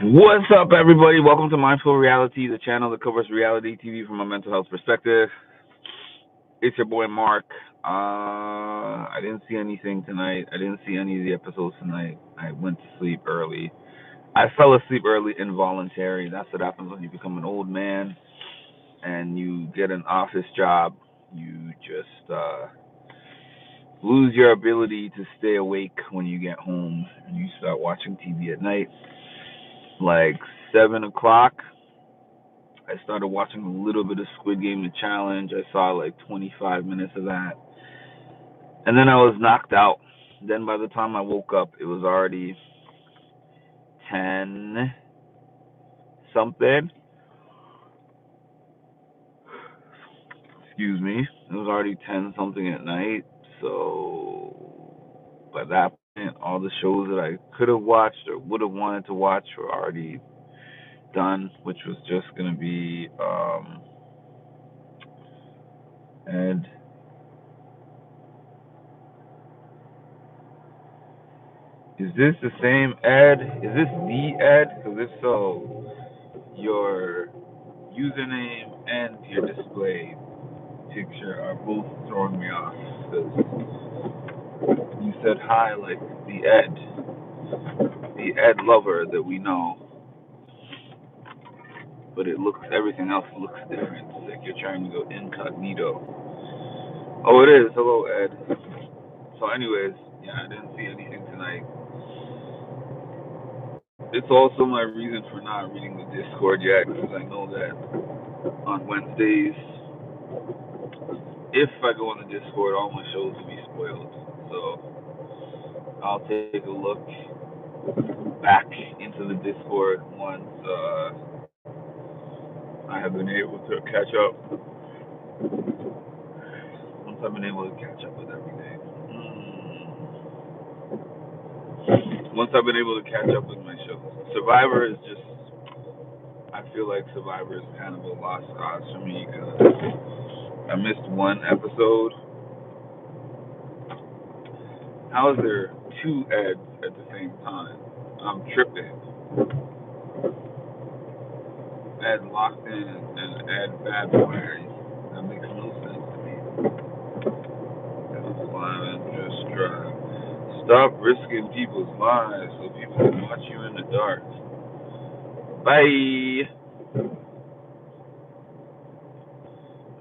What's up, everybody? Welcome to Mindful Reality, the channel that covers reality TV from a mental health perspective. It's your boy Mark. I didn't see anything tonight. I didn't see any of the episodes tonight. I went to sleep early. I fell asleep early involuntarily. That's what happens when you become an old man and you get an office job. You just lose your ability to stay awake when you get home and you start watching TV at night. Like 7 o'clock, I started watching a little bit of Squid Game The Challenge. I saw like 25 minutes of that. And then I was knocked out. Then by the time I woke up, it was already 10 something. Excuse me. It was already 10 something at night. So by that point, all the shows that I could have watched or would have wanted to watch were already done, which was just going to be and is this the same Ed? Is this the Ed? Because if so, your username and your display picture are both throwing me off. Because you said hi like the Ed lover that we know, but everything else looks different. It's like you're trying to go incognito. Oh, it is. Hello, Ed. So, anyways, yeah, I didn't see anything tonight. It's also my reason for not reading the Discord yet, because I know that on Wednesdays, if I go on the Discord, all my shows will be spoiled. So I'll take a look back into the Discord once I have been able to catch up. Once I've been able to catch up with everything. Once I've been able to catch up with my shows. Survivor is just, I feel like Survivor is kind of a lost cause for me because I missed one episode. How is there two Eds at the same time? I'm tripping. Ed locked in and Ed bad boy. That makes no sense to me. That's why I'm just trying. Stop risking people's lives so people can watch you in the dark. Bye.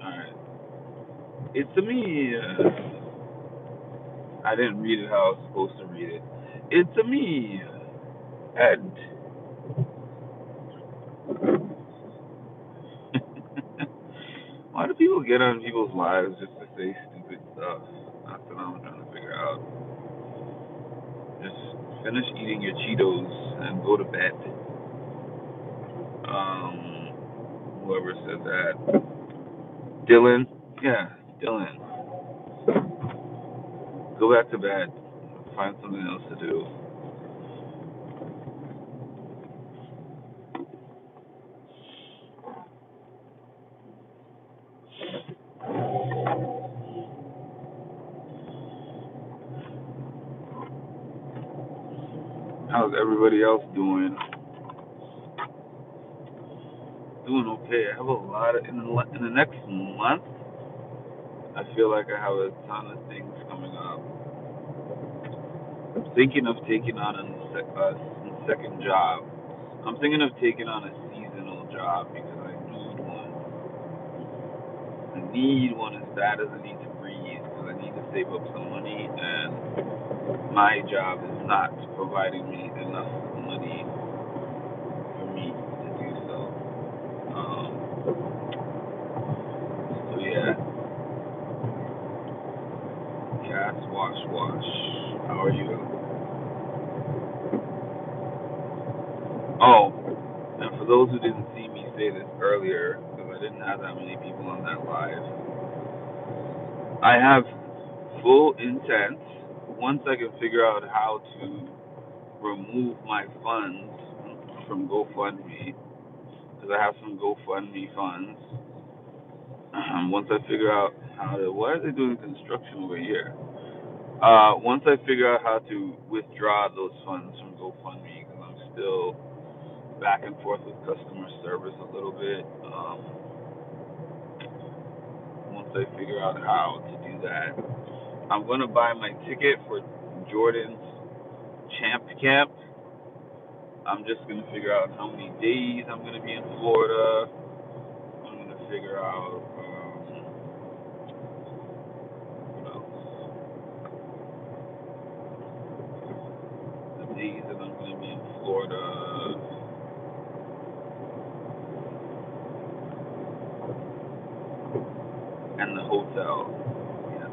Alright. It's a me. I didn't read it how I was supposed to read it. It's a me. Ed. Why do people get on people's lives just to say stupid stuff? That's what I'm trying to figure out. Just finish eating your Cheetos and go to bed. Whoever said that. Dylan? Yeah, Dylan. Go back to bed. Find something else to do. How's everybody else doing? Doing okay. I have a lot of in the next month. I feel like I have a ton of things coming up. I'm thinking of taking on a second job. I'm thinking of taking on a seasonal job because I need one. I need one as bad as I need to breathe because I need to save up some money, and my job is not providing me enough money for me to do so. So yeah, cats wash wash. How are you? Oh, and for those who didn't see me say this earlier, because I didn't have that many people on that live, I have full intent, once I can figure out how to remove my funds from GoFundMe, because I have some GoFundMe funds. Once I figure out how to, why are they doing construction over here? Once I figure out how to withdraw those funds from GoFundMe, because I'm still back and forth with customer service a little bit. Once I figure out how to do that, I'm gonna buy my ticket for Jordan's Champ Camp. I'm just gonna figure out how many days I'm gonna be in Florida. I'm gonna figure out what else, the days that I'm gonna be in Florida, and the hotel. Yes,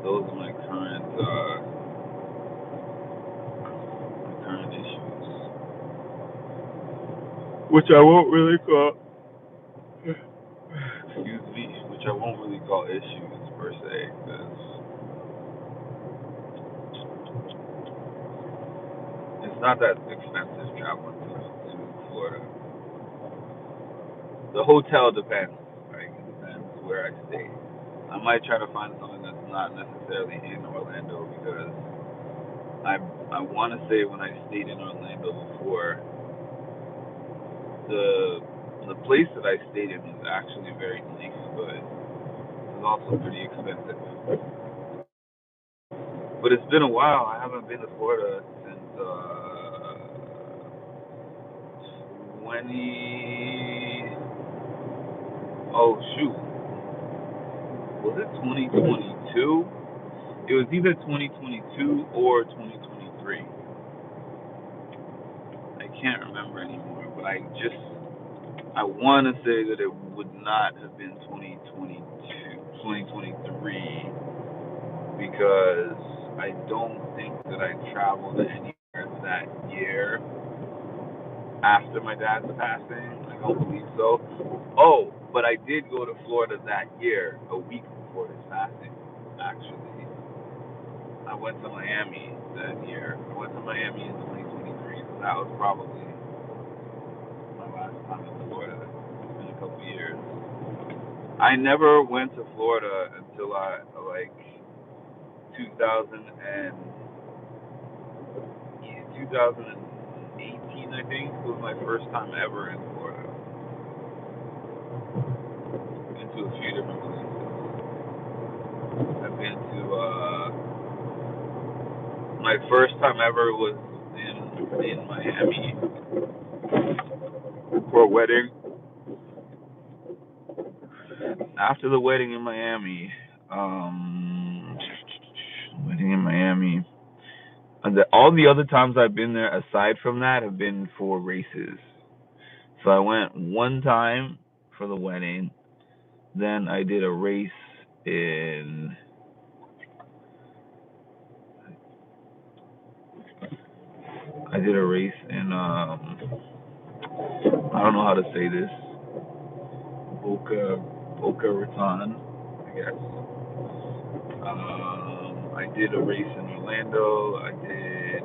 those are my current issues, which I won't really call. Excuse me, which I won't really call issues per se, because it's not that expensive traveling to Florida. The hotel depends. Right? It depends where I stay. I might try to find something that's not necessarily in Orlando, because I want to say when I stayed in Orlando before, the place that I stayed in was actually very nice, but it was also pretty expensive. But it's been a while. I haven't been to Florida since 20. Oh shoot, was it 2022? It was either 2022 or 2023. I can't remember anymore, but I want to say that it would not have been 2023, because I don't think that I traveled anywhere that year after my dad's passing. I don't believe so. Oh, but I did go to Florida that year, a week before his passing, actually. I went to Miami that year. I went to Miami in 2023, so that was probably my last time in Florida. It's been a couple years. I never went to Florida until 2000 and 2018, I think, was my first time ever in Florida. Been to a few different places. I've been to my first time ever was in Miami for a wedding. After the wedding in Miami, wedding in Miami. And all the other times I've been there, aside from that, have been for races. So I went one time for the wedding. Then I did a race in. I did a race in. I don't know how to say this. Boca Raton, I guess. I did a race in Orlando. I did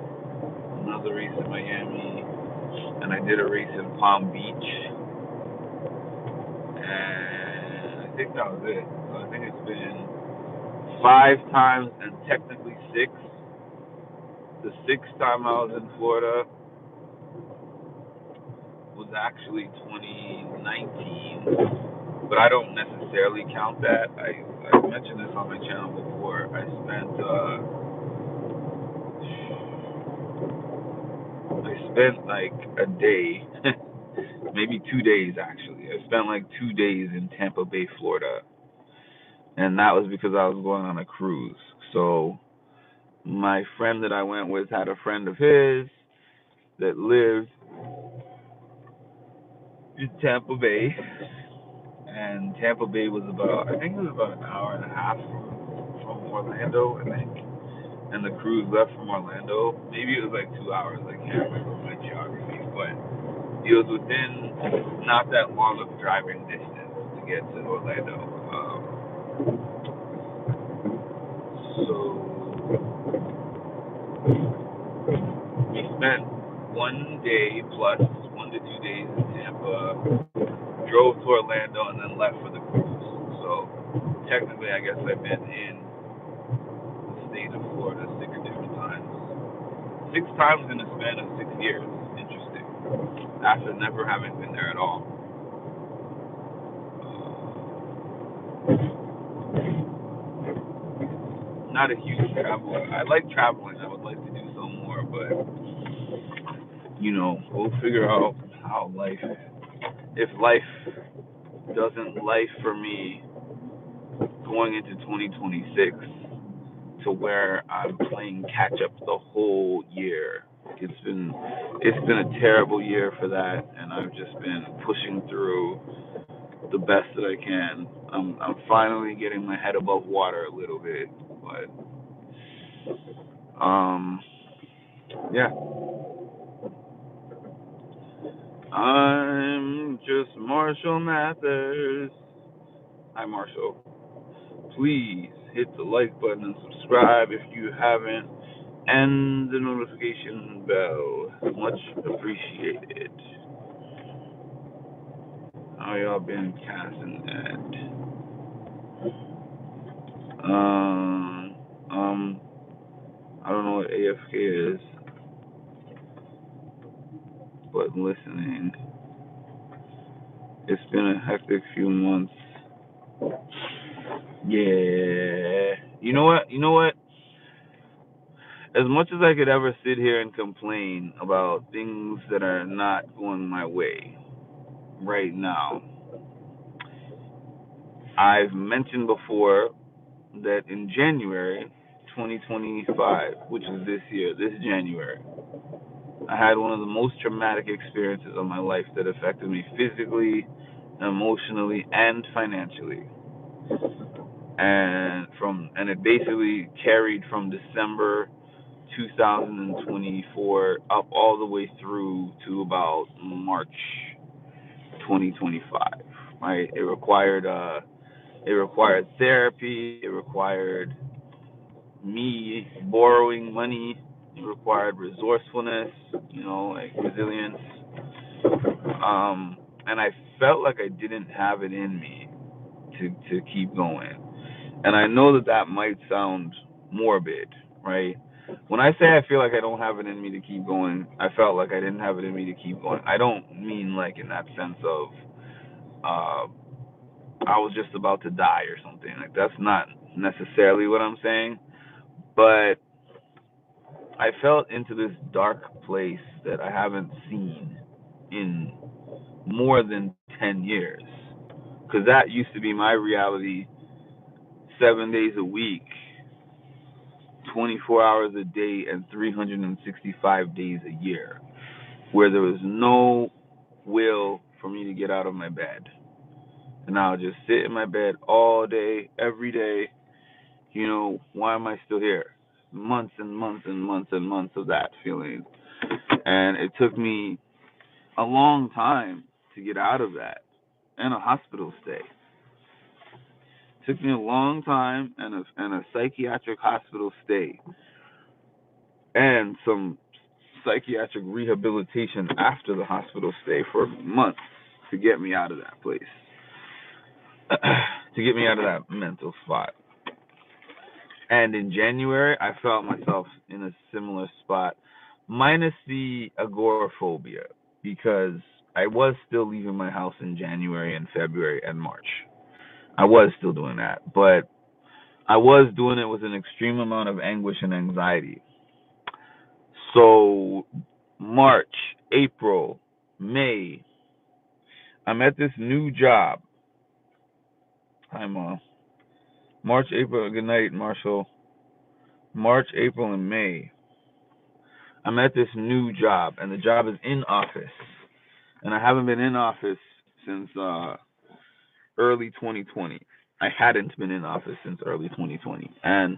another race in Miami, and I did a race in Palm Beach, and I think that was it. So I think it's been 5 times and technically 6. The 6th time I was in Florida was actually 2019, but I don't necessarily count that. I mentioned this on my channel before. I spent like a day, maybe 2 days actually. I spent like 2 days in Tampa Bay, Florida, and that was because I was going on a cruise. So my friend that I went with had a friend of his that lived in Tampa Bay, and Tampa Bay was I think it was about an hour and a half from Orlando, I think. And the cruise left from Orlando. Maybe it was like 2 hours. I can't remember my geography, but it was within not that long of driving distance to get to Orlando. So we spent 1 day plus 1 to 2 days in Tampa, drove to Orlando, and then left for the cruise. So technically, I guess I've been in the state of Florida 6 different times. 6 times in a span of 6 years. Interesting. after never having been there at all. Not a huge traveler. I like traveling. I would like to do some more, but we'll figure out how life. If life doesn't life for me going into 2026 to where I'm playing catch up the whole year. It's been a terrible year for that, and I've just been pushing through the best that I can. I'm finally getting my head above water a little bit, but yeah. I'm just Marshall Mathers. Hi, Marshall. Please hit the like button and subscribe if you haven't, and the notification bell. Much appreciated. How y'all been casting that? I don't know what AFK is, but listening. It's been a hectic few months. Yeah. You know what? As much as I could ever sit here and complain about things that are not going my way right now, I've mentioned before that in January 2025, which is this January, I had one of the most traumatic experiences of my life that affected me physically, emotionally, and financially. And it basically carried from December 2024 up all the way through to about March 2025. Right? It required therapy. It required me borrowing money. It required resourcefulness, like resilience. And I felt like I didn't have it in me to keep going. And I know that might sound morbid, right? When I say I feel like I don't have it in me to keep going, I felt like I didn't have it in me to keep going. I don't mean like in that sense of I was just about to die or something. Like that's not necessarily what I'm saying. But I felt into this dark place that I haven't seen in more than 10 years. Because that used to be my reality 7 days a week, 24 hours a day, and 365 days a year, where there was no will for me to get out of my bed. And I'll just sit in my bed all day, every day. Why am I still here? Months and months and months and months of that feeling. And it took me a long time to get out of that, and a hospital stay. It took me a long time and a psychiatric hospital stay and some psychiatric rehabilitation after the hospital stay for months to get me out of that place, to get me out of that mental spot. And in January, I felt myself in a similar spot, minus the agoraphobia, because I was still leaving my house in January and February and March. I was still doing that, but I was doing it with an extreme amount of anguish and anxiety. So March, April, May, I'm at this new job. Hi, Mom. March, April, good night, Marshall. March, April, and May, I'm at this new job, and the job is in office. And I haven't been in office since early 2020. I hadn't been in office since early 2020. And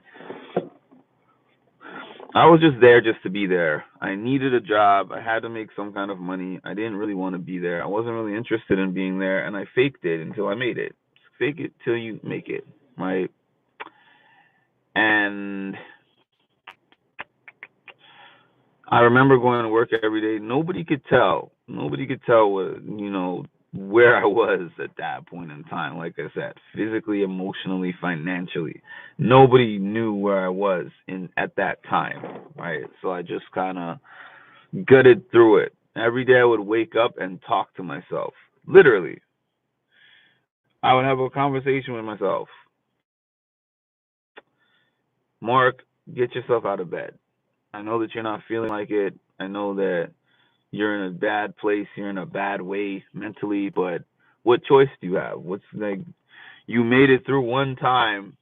I was just there just to be there. I needed a job. I had to make some kind of money. I didn't really want to be there. I wasn't really interested in being there, and I faked it until I made it. Fake it till you make it, right? And I remember going to work every day. Nobody could tell. Nobody could tell where I was at that point in time. Like I said, physically, emotionally, financially, nobody knew where I was at that time, right? So I just kind of gutted through it, Every day I would wake up and talk to myself. Literally. I would have a conversation with myself. Mark, get yourself out of bed. I know that you're not feeling like it. I know that you're in a bad place, you're in a bad way mentally, but what choice do you have? What's like you made it through one time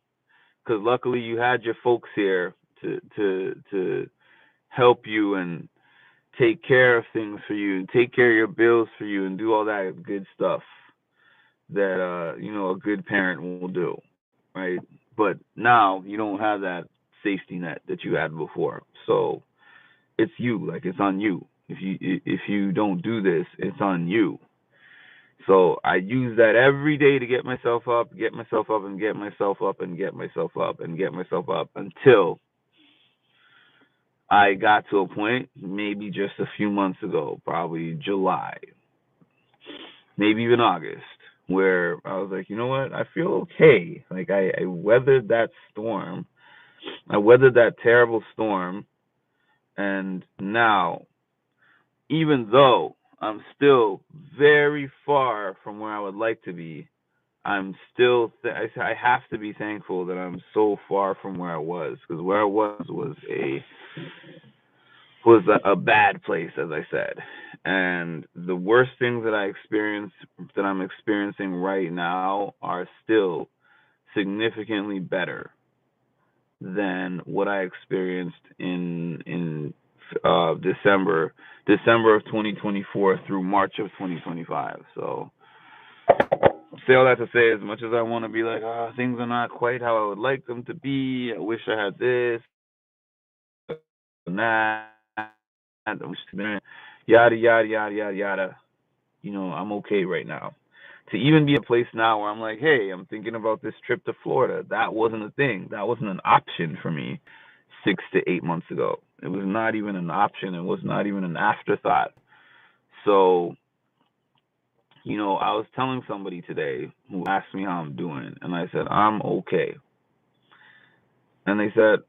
because luckily you had your folks here to help you and take care of things for you and take care of your bills for you and do all that good stuff that a good parent will do, right? But now you don't have that safety net that you had before. So it's you, like it's on you. If you don't do this, it's on you. So I use that every day to get myself up, get myself up, and get myself up, and get myself up, and get myself up until I got to a point, maybe just a few months ago, probably July, maybe even August, where I was like, you know what? I feel okay. Like I weathered that storm. I weathered that terrible storm, and now, even though I'm still very far from where I would like to be, I'm still I have to be thankful that I'm so far from where I was, because where I was a bad place, as I said. And the worst things that I'm experiencing right now are still significantly better than what I experienced in December of 2024 through March of 2025. So say all that to say, as much as I want to be like, things are not quite how I would like them to be. I wish I had this and that. Yada yada yada yada yada. I'm okay right now. To even be in a place now where I'm like, hey, I'm thinking about this trip to Florida. That wasn't a thing. That wasn't an option for me 6 to 8 months ago. It was not even an option. It was not even an afterthought. So, I was telling somebody today who asked me how I'm doing, and I said, I'm okay. And they said,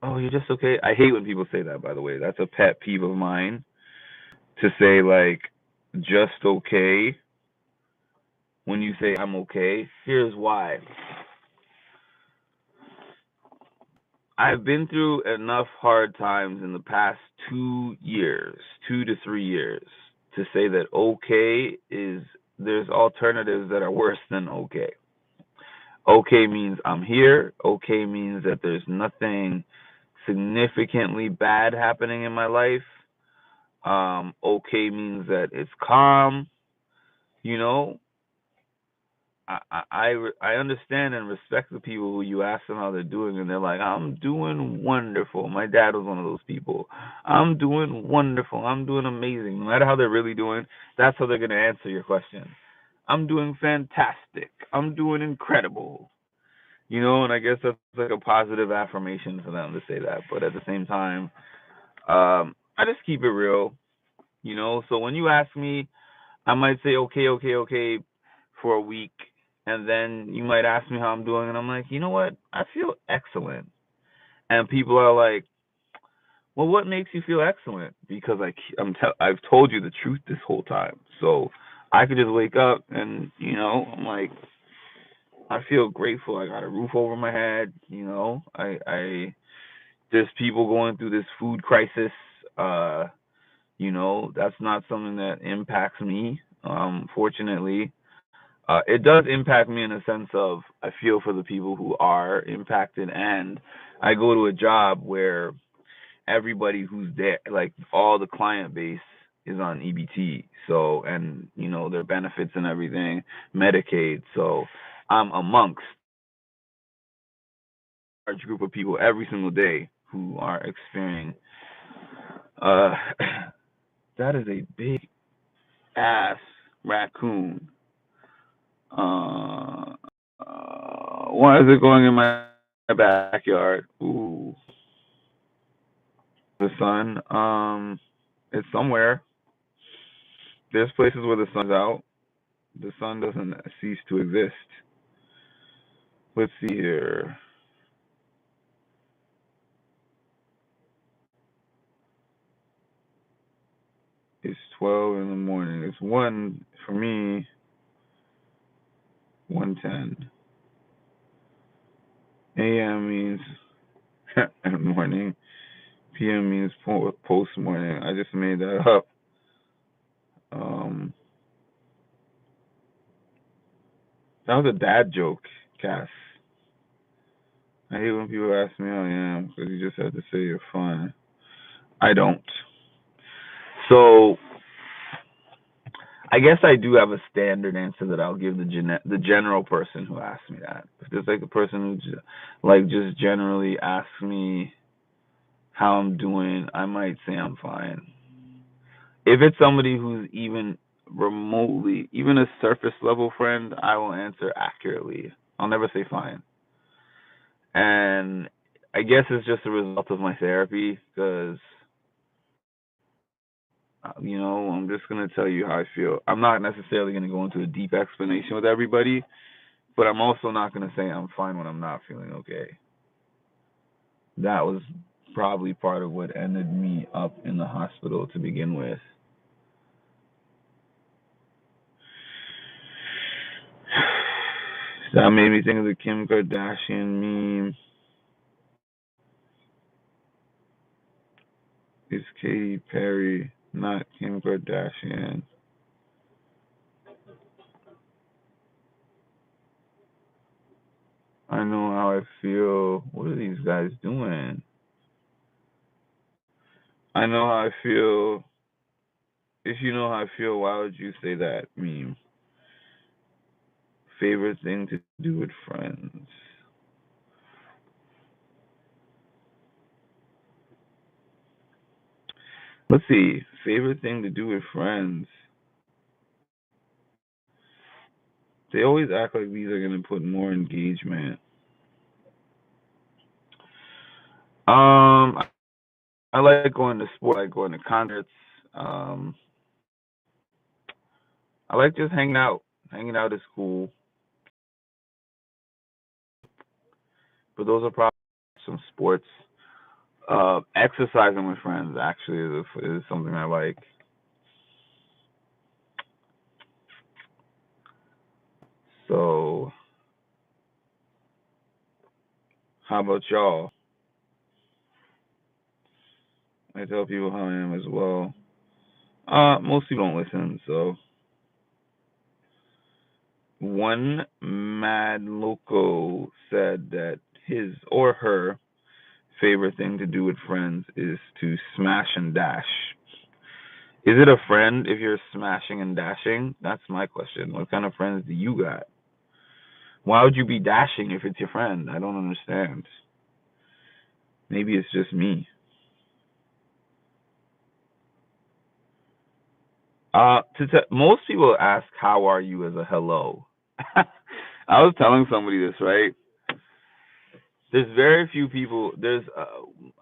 oh, you're just okay? I hate when people say that, by the way. That's a pet peeve of mine, to say, like, just okay when you say I'm okay. Here's why. I've been through enough hard times in the past 2 years, 2 to 3 years, to say that okay is, there's alternatives that are worse than okay. Okay means I'm here. Okay means that there's nothing significantly bad happening in my life. Okay means that it's calm. You know, I understand and respect the people who you ask them how they're doing, and they're like, I'm doing wonderful. My dad was one of those people. I'm doing wonderful. I'm doing amazing. No matter how they're really doing, that's how they're going to answer your question. I'm doing fantastic. I'm doing incredible. And I guess that's like a positive affirmation for them to say that. But at the same time, I just keep it real. So when you ask me, I might say okay, okay, okay for a week, and then you might ask me how I'm doing, and I'm like, you know what? I feel excellent. And people are like, well, what makes you feel excellent? Because I've told you the truth this whole time. So I could just wake up and I'm like, I feel grateful. I got a roof over my head. I there's people going through this food crisis. That's not something that impacts me. Fortunately, it does impact me in a sense of I feel for the people who are impacted, and I go to a job where everybody who's there, like all the client base, is on EBT. So, and their benefits and everything, Medicaid. So I'm amongst a large group of people every single day who are experiencing. Uh, that is a big ass raccoon. Why is it going in my backyard? Ooh, the sun. It's somewhere. There's places where the sun's out. The sun doesn't cease to exist. Let's see here. It's 12 in the morning. It's 1 for me, 1:10. AM means morning. PM means post morning. I just made that up. Um, that was a dad joke, Cass. I hate when people ask me how I am because you just have to say you're fine. I don't. So I guess I do have a standard answer that I'll give the general person who asks me that. If there's like a person who just generally asks me how I'm doing, I might say I'm fine. If it's somebody who's even remotely, even a surface level friend, I will answer accurately. I'll never say fine. And I guess it's just a result of my therapy because, I'm just going to tell you how I feel. I'm not necessarily going to go into a deep explanation with everybody, but I'm also not going to say I'm fine when I'm not feeling okay. That was probably part of what ended me up in the hospital to begin with. That made me think of the Kim Kardashian meme. It's Katy Perry, not Kim Kardashian. I know how I feel. What are these guys doing? I know how I feel. If you know how I feel, why would you say that meme? Favorite thing to do with friends. Let's see. Favorite thing to do with friends. They always act like these are going to put more engagement. I like going to sports. I like going to concerts. Um, I like just hanging out. Hanging out is cool. But those are probably some sports. Exercising with friends actually is something I like. So, how about y'all? I tell people how I am as well. Most people don't listen, so one mad loco said that his or her favorite thing to do with friends is to smash and dash. Is it a friend if you're smashing and dashing? That's my question. What kind of friends do you got? Why would you be dashing if it's your friend? I don't understand. Maybe it's just me. Most people ask how are you as a hello. I was telling somebody this, right? There's very few people.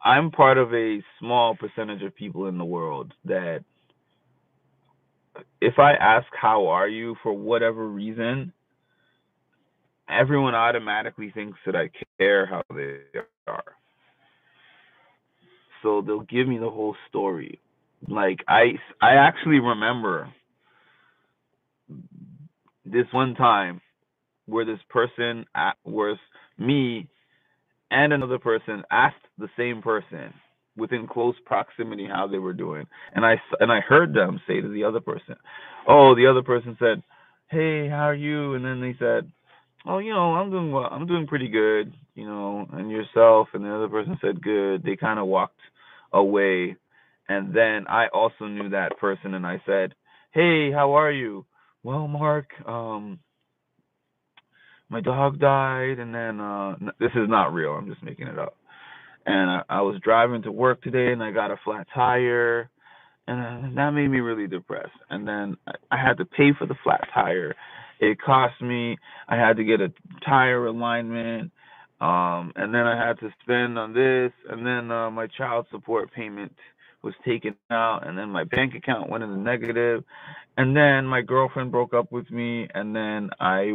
I'm part of a small percentage of people in the world that if I ask how are you for whatever reason, everyone automatically thinks that I care how they are. So they'll give me the whole story. Like I actually remember this one time where this person was me and another person asked the same person within close proximity how they were doing, and I heard them say to the other person, "Oh," the other person said, "Hey, how are you?" And then they said, "Oh, I'm doing well. I'm doing pretty good, and yourself?" And the other person said, "Good." They kind of walked away, and then I also knew that person, and I said, "Hey, how are you?" "Well, Mark, my dog died, and then this is not real. I'm just making it up. And I was driving to work today, and I got a flat tire, and that made me really depressed. And then I had to pay for the flat tire. It cost me. I had to get a tire alignment, and then I had to spend on this, and then my child support payment was taken out, and then my bank account went in the negative, and then my girlfriend broke up with me, and then I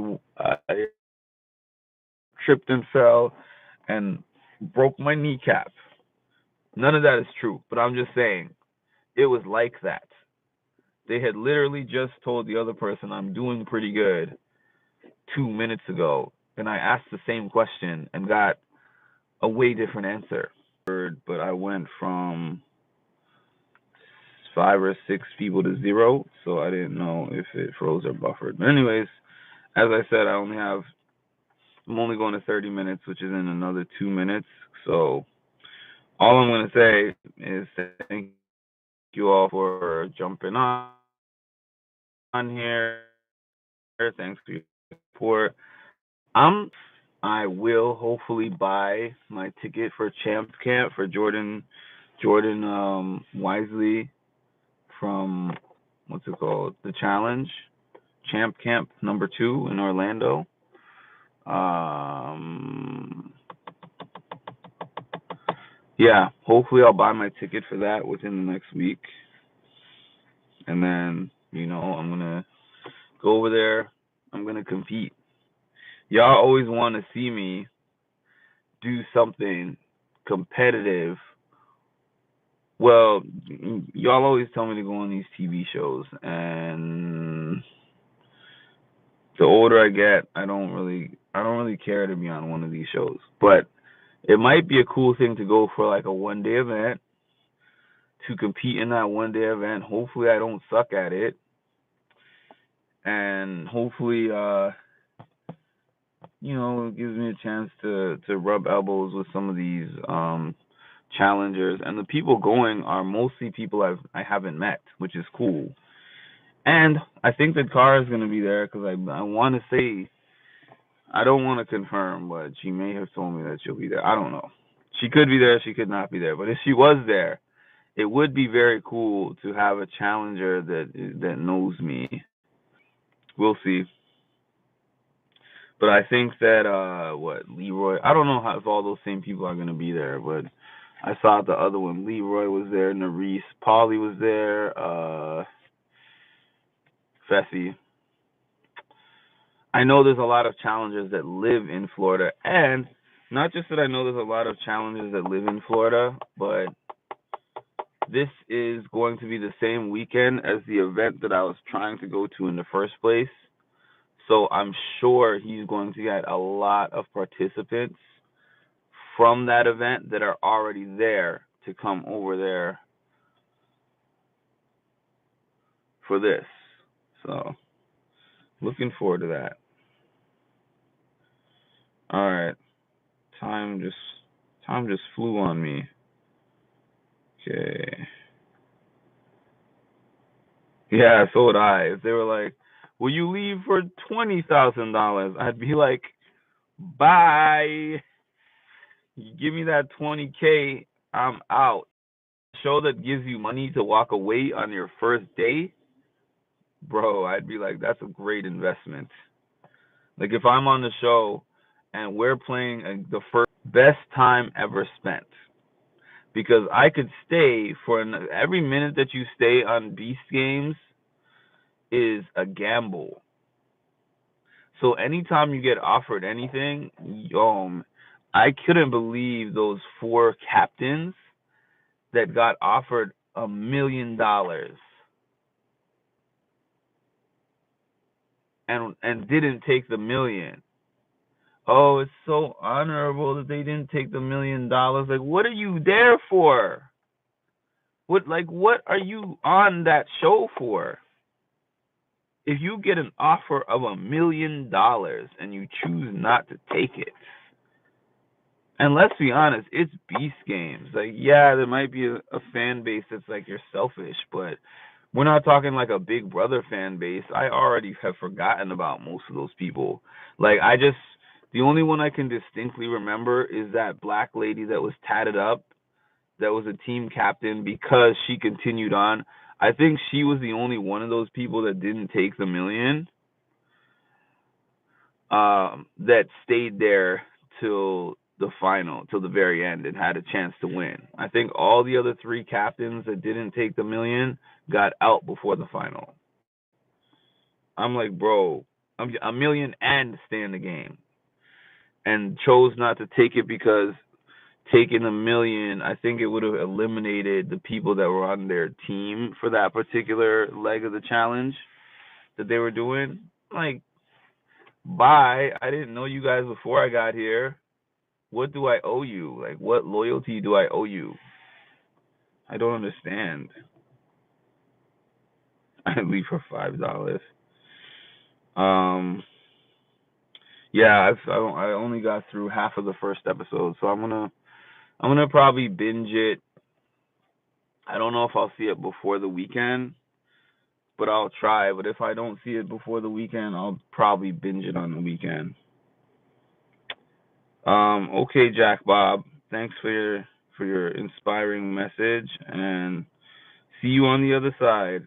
tripped and fell and broke my kneecap. None of that is true, but I'm just saying it was like that. They had literally just told the other person I'm doing pretty good 2 minutes ago, and I asked the same question and got a way different answer. But I went from 5 or 6 people to 0, so I didn't know if it froze or buffered. But anyways, as I said, I'm only going to 30 minutes, which is in another 2 minutes. So all I'm going to say is thank you all for jumping on here. Thanks for your support. I will hopefully buy my ticket for Champ Camp for Jordan Wisely from what's it called? The Challenge Champ Camp #2 in Orlando. Yeah, hopefully I'll buy my ticket for that within the next week. And then, I'm going to go over there. I'm going to compete. Y'all always want to see me do something competitive. Well, y'all always tell me to go on these TV shows, and the older I get, I don't really care to be on one of these shows. But it might be a cool thing to go for like a one-day event, to compete in that one-day event. Hopefully I don't suck at it, and hopefully it gives me a chance to rub elbows with some of these challengers. And the people going are mostly people I haven't met, which is cool. And I think that Cara is going to be there, because I want to say, I don't want to confirm, but she may have told me that she'll be there. I don't know. She could be there, she could not be there. But if she was there, it would be very cool to have a challenger that knows me. We'll see. But I think that Leroy, I don't know if all those same people are going to be there, but I saw the other one. Leroy was there, Nerese, Polly was there, Fessy. I know there's a lot of challengers that live in Florida, and not just that I know there's a lot of challengers that live in Florida, but this is going to be the same weekend as the event that I was trying to go to in the first place. So I'm sure he's going to get a lot of participants from that event that are already there to come over there for this. So looking forward to that. All right. Time just flew on me. Okay. Yeah, so would I. If they were like, "Will you leave for $20,000?" I'd be like, "Bye. You give me that 20K, I'm out." Show that gives you money to walk away on your first day, bro, I'd be like, that's a great investment. Like, if I'm on the show and we're playing the first best time ever spent, because I could stay for every minute that you stay on Beast Games is a gamble. So anytime you get offered anything, I couldn't believe those 4 captains that got offered $1 million and didn't take the million. Oh, it's so honorable that they didn't take the $1 million. Like, what are you there for? What are you on that show for? If you get an offer of $1 million and you choose not to take it, and let's be honest, it's Beast Games. Like, yeah, there might be a fan base that's like, you're selfish, but we're not talking like a Big Brother fan base. I already have forgotten about most of those people. Like, the only one I can distinctly remember is that black lady that was tatted up, that was a team captain because she continued on. I think she was the only one of those people that didn't take the $1 million, that stayed there till the final, till the very end, and had a chance to win. I think all the other 3 captains that didn't take the $1 million got out before the final. I'm like, bro, I'm $1 million and stay in the game, and chose not to take it because taken $1 million, I think it would have eliminated the people that were on their team for that particular leg of the challenge that they were doing. Like, bye. I didn't know you guys before I got here. What do I owe you? Like, what loyalty do I owe you? I don't understand. I leave for $5. Yeah, I only got through half of the first episode, so I'm gonna probably binge it. I don't know if I'll see it before the weekend, but I'll try. But if I don't see it before the weekend, I'll probably binge it on the weekend. Okay, Jack Bob. Thanks for your inspiring message, and see you on the other side.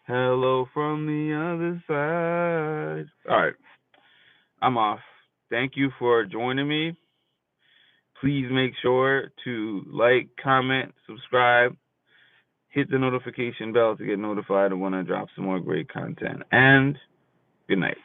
Hello from the other side. All right, I'm off. Thank you for joining me. Please make sure to like, comment, subscribe, hit the notification bell to get notified of when I drop some more great content. And good night.